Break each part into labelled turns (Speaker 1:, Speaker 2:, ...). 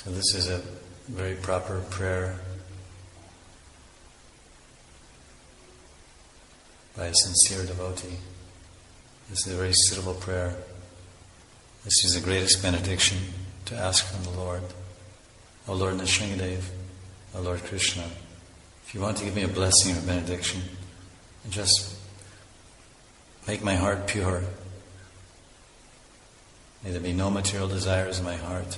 Speaker 1: So this is a very proper prayer by a sincere devotee. This is a very suitable prayer. This is the greatest benediction to ask from the Lord. O Lord Nrsingadev, O Lord Krishna, if you want to give me a blessing or benediction, just make my heart pure. May there be no material desires in my heart.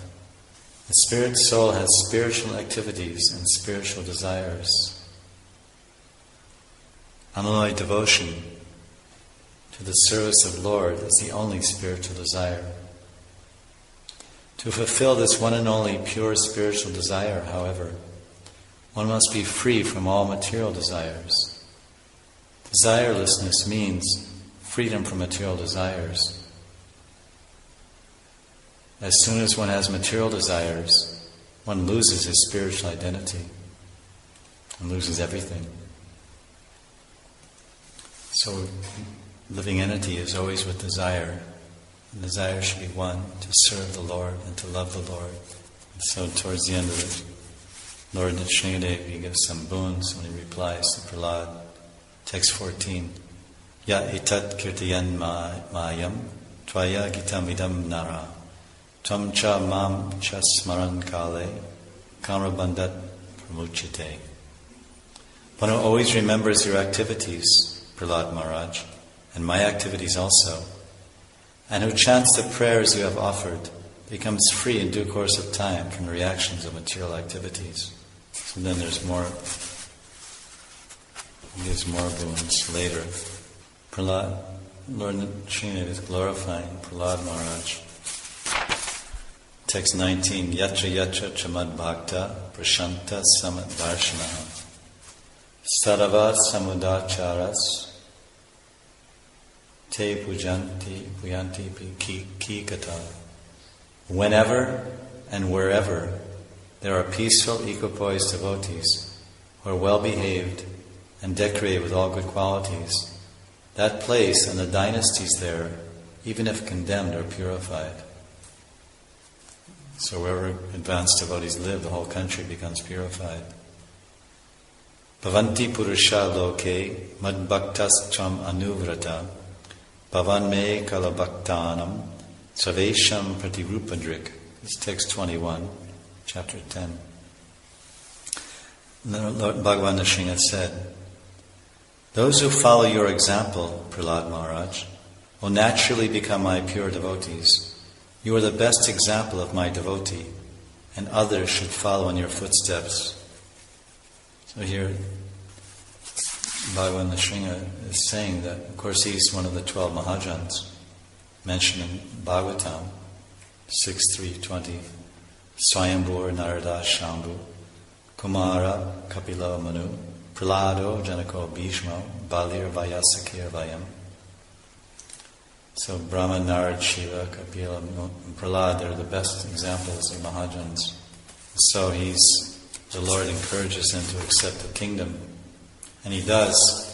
Speaker 1: The spirit soul has spiritual activities and spiritual desires. Unalloyed devotion to the service of Lord is the only spiritual desire. To fulfill this one and only pure spiritual desire, however, one must be free from all material desires. Desirelessness means freedom from material desires. As soon as one has material desires, one loses his spiritual identity and loses everything. So, living entity is always with desire. And desire should be one, to serve the Lord and to love the Lord. And so towards the end of it, Lord Nrsingadev, he gives some boons when he replies to Prahlad. Text 14. Ya itat kirtayan mayam tvaya gitam idam nara tvam cha mam cha smaran kale kamrabandat pramuchite. One who always remembers your activities, Prahlad Maharaj, and my activities also, and who chants the prayers you have offered, becomes free in due course of time from the reactions of material activities. So then there's more boons later. Prahlad, Lord Nrsingadev is glorifying Prahlad Maharaj. Text 19, Yatra yatra chamad bhakta prashanta samat darshanaha sarava samudacharas te puyanti kikata. Whenever and wherever there are peaceful, equipoised devotees who are well behaved and decorated with all good qualities, that place and the dynasties there, even if condemned, are purified. So wherever advanced devotees live, the whole country becomes purified. Bhavanti purusha loke madbhaktas tram anuvrata bhavan me kalabhaktanam savesham pratirupadrik. This is text 21, chapter 10. And then Lord Bhagavan Nrsinga said, those who follow your example, Prahlad Maharaj, will naturally become my pure devotees. You are the best example of my devotee, and others should follow in your footsteps. So here, Bhagavan Nrsinga is saying that, of course, he's one of the 12 Mahajans mentioned in Bhagavatam 6.3.20. Swayambhur Narada Shambhu Kumara Kapila Manu Prahlado Janako Bhishmo Balir Vayasakir Vayam. So Brahma, Narad, Shiva, Kapila, and Prahlad, they're the best examples of Mahajans. So the Lord encourages him to accept the kingdom. And he does.